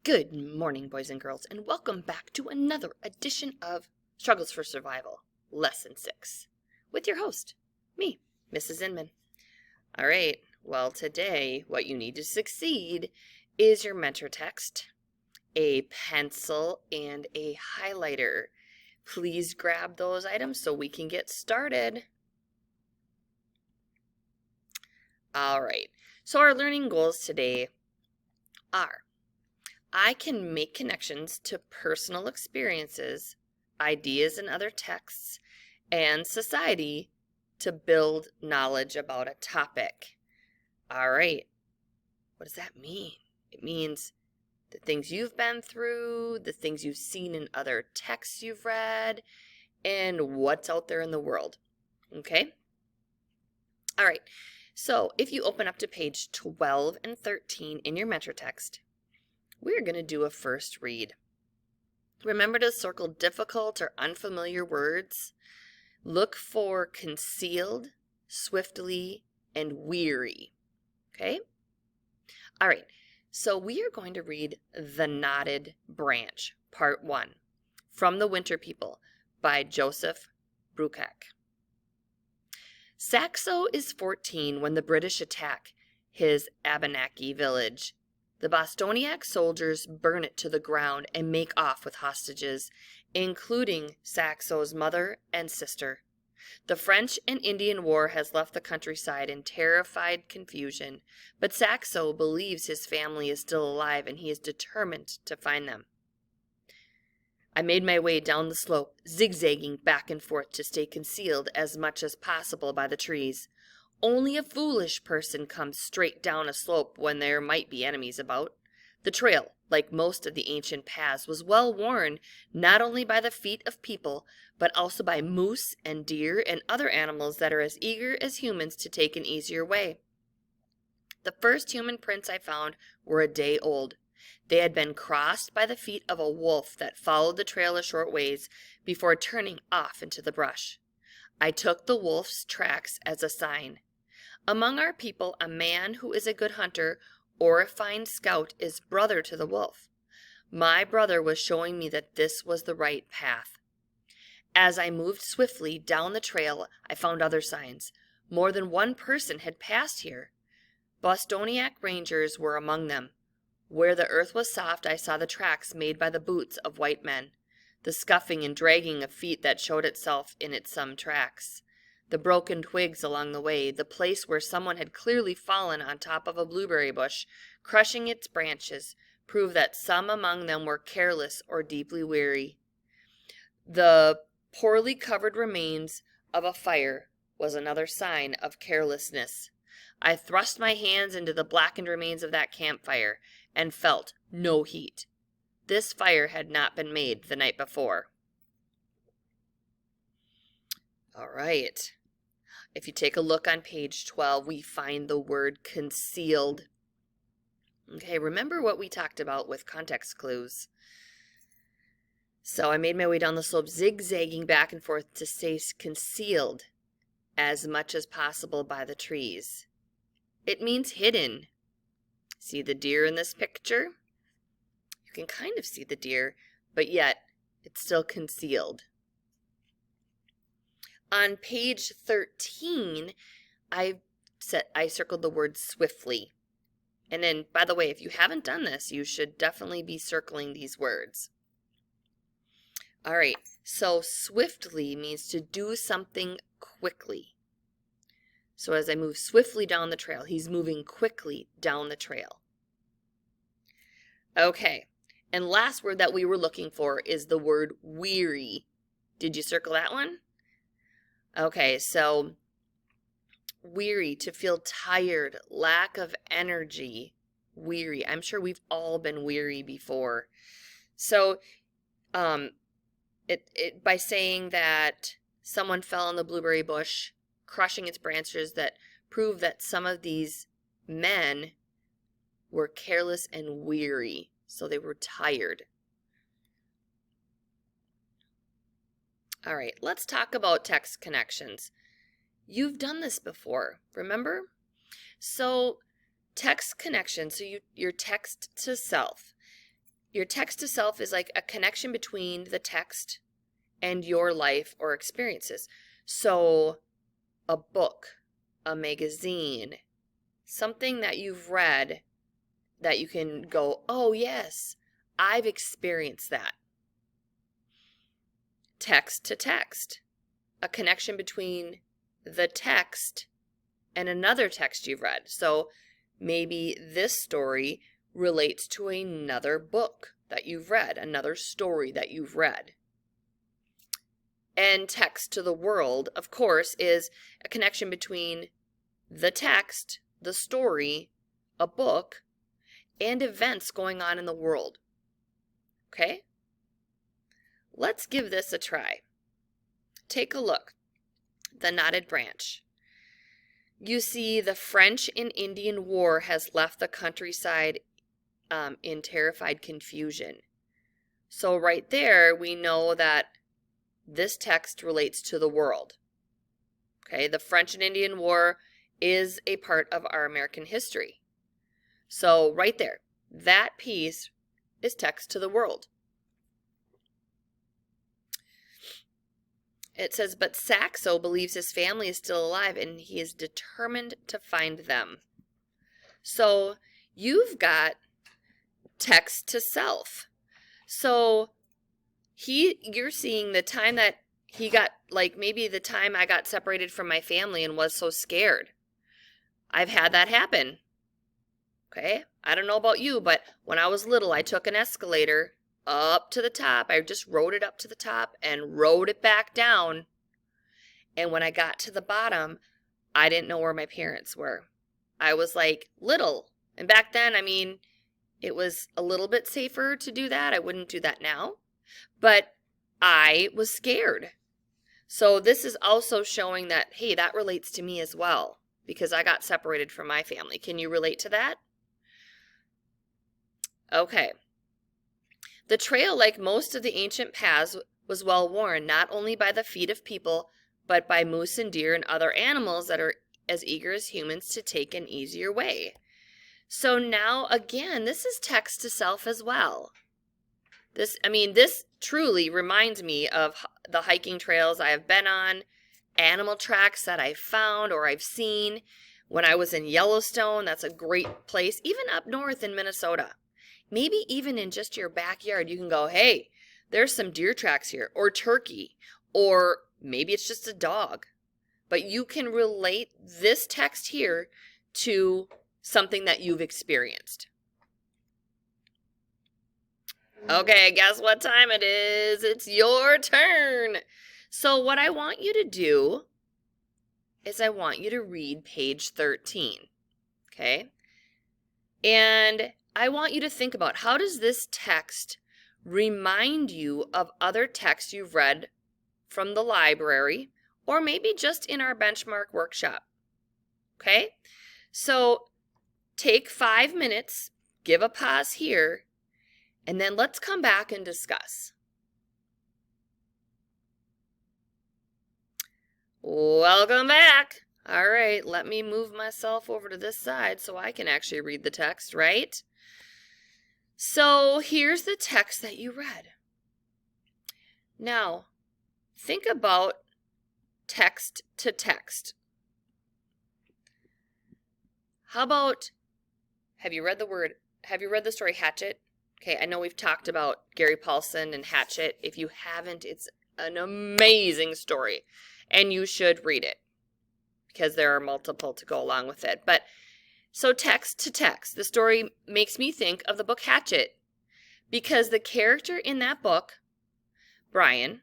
Good morning, boys and girls, and welcome back to another edition of Struggles for Survival, Lesson 6, with your host, me, Mrs. Inman. All right, well, today, what you need to succeed is your mentor text, a pencil, and a highlighter. Please grab those items so we can get started. All right, so our learning goals today are: I can make connections to personal experiences, ideas in other texts, and society to build knowledge about a topic. All right, what does that mean? It means the things you've been through, the things you've seen in other texts you've read, and what's out there in the world. Okay? All right, so if you open up to page 12 and 13 in your mentor text, we're going to do a first read. Remember to circle difficult or unfamiliar words. Look for concealed, swiftly, and weary. Okay? All right, so we are going to read The Knotted Branch, Part 1, from The Winter People by Joseph Bruchac. Saxo is 14 when the British attack his Abenaki village. The Bostoniac soldiers burn it to the ground and make off with hostages, including Saxo's mother and sister. The French and Indian War has left the countryside in terrified confusion, but Saxo believes his family is still alive and he is determined to find them. I made my way down the slope, zigzagging back and forth to stay concealed as much as possible by the trees. Only a foolish person comes straight down a slope when there might be enemies about. The trail, like most of the ancient paths, was well worn not only by the feet of people, but also by moose and deer and other animals that are as eager as humans to take an easier way. The first human prints I found were a day old. They had been crossed by the feet of a wolf that followed the trail a short ways before turning off into the brush. I took the wolf's tracks as a sign. Among our people, a man who is a good hunter or a fine scout is brother to the wolf. My brother was showing me that this was the right path. As I moved swiftly down the trail, I found other signs. More than one person had passed here. Bostoniac Rangers were among them. Where the earth was soft, I saw the tracks made by the boots of white men, the scuffing and dragging of feet that showed itself in some tracks. The broken twigs along the way, the place where someone had clearly fallen on top of a blueberry bush, crushing its branches, proved that some among them were careless or deeply weary. The poorly covered remains of a fire was another sign of carelessness. I thrust my hands into the blackened remains of that campfire and felt no heat. This fire had not been made the night before. All right. If you take a look on page 12, we find the word concealed. Okay, remember what we talked about with context clues. So I made my way down the slope, zigzagging back and forth to stay concealed as much as possible by the trees. It means hidden. See the deer in this picture? You can kind of see the deer, but yet it's still concealed. On page 13, I circled the word swiftly. And then, by the way, if you haven't done this, you should definitely be circling these words. All right, so swiftly means to do something quickly. So as I move swiftly down the trail, he's moving quickly down the trail. Okay, and last word that we were looking for is the word weary. Did you circle that one? Okay, so weary, to feel tired, lack of energy, weary. I'm sure we've all been weary before. So by saying that someone fell in the blueberry bush, crushing its branches, that prove that some of these men were careless and weary, so they were tired. All right, let's talk about text connections. You've done this before, remember? So text connections, so your text to self. Your text to self is like a connection between the text and your life or experiences. So a book, a magazine, something that you've read that you can go, oh yes, I've experienced that. Text to text, a connection between the text and another text you've read. So maybe this story relates to another book that you've read, another story that you've read. And text to the world, of course, is a connection between the text, the story, a book, and events going on in the world. Okay? Let's give this a try. Take a look. The knotted branch. You see, the French and Indian War has left the countryside in terrified confusion. So right there, we know that this text relates to the world. Okay, the French and Indian War is a part of our American history. So right there, that piece is text to the world. It says, but Saxo believes his family is still alive and he is determined to find them. So you've got text to self. So you're seeing the time that he got, like maybe the time I got separated from my family and was so scared. I've had that happen. Okay? I don't know about you, but when I was little, I took an escalator up to the top. I just rode it up to the top and rode it back down. And when I got to the bottom, I didn't know where my parents were. I was like little. And back then, I mean, it was a little bit safer to do that. I wouldn't do that now. But I was scared. So this is also showing that, hey, that relates to me as well, because I got separated from my family. Can you relate to that? Okay. The trail, like most of the ancient paths, was well worn, not only by the feet of people, but by moose and deer and other animals that are as eager as humans to take an easier way. So now, again, this is text to self as well. This truly reminds me of the hiking trails I have been on, animal tracks that I've found or I've seen. When I was in Yellowstone, that's a great place, even up north in Minnesota. Maybe even in just your backyard, you can go, hey, there's some deer tracks here, or turkey, or maybe it's just a dog. But you can relate this text here to something that you've experienced. Okay, guess what time it is? It's your turn. So what I want you to do is I want you to read page 13. Okay? And I want you to think about, how does this text remind you of other texts you've read from the library, or maybe just in our benchmark workshop? Okay? So take 5 minutes, give a pause here, and then let's come back and discuss. Welcome back. All right, let me move myself over to this side so I can actually read the text, right? So here's the text that you read. Now, think about text to text. How about, have you read the story Hatchet? Okay, I know we've talked about Gary Paulson and Hatchet. If you haven't, it's an amazing story, and you should read it because there are multiple to go along with it. But so text to text, the story makes me think of the book Hatchet, because the character in that book, Brian,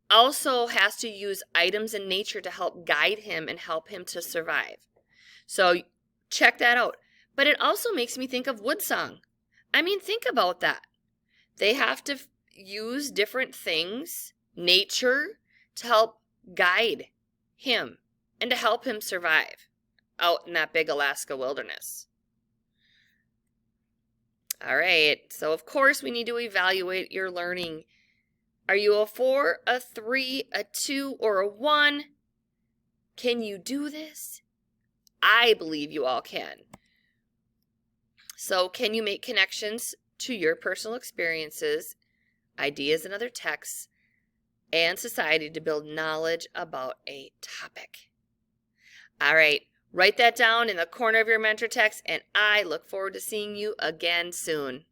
also has to use items in nature to help guide him and help him to survive. So check that out. But it also makes me think of Woodsong. I mean, think about that. They have to use different things, nature, to help guide him and to help him survive out in that big Alaska wilderness. All right, so of course we need to evaluate your learning. Are you a 4, a 3, a 2, or a 1? Can you do this? I believe you all can. So can you make connections to your personal experiences, ideas in other texts, and society to build knowledge about a topic? All right, write that down in the corner of your mentor text, and I look forward to seeing you again soon.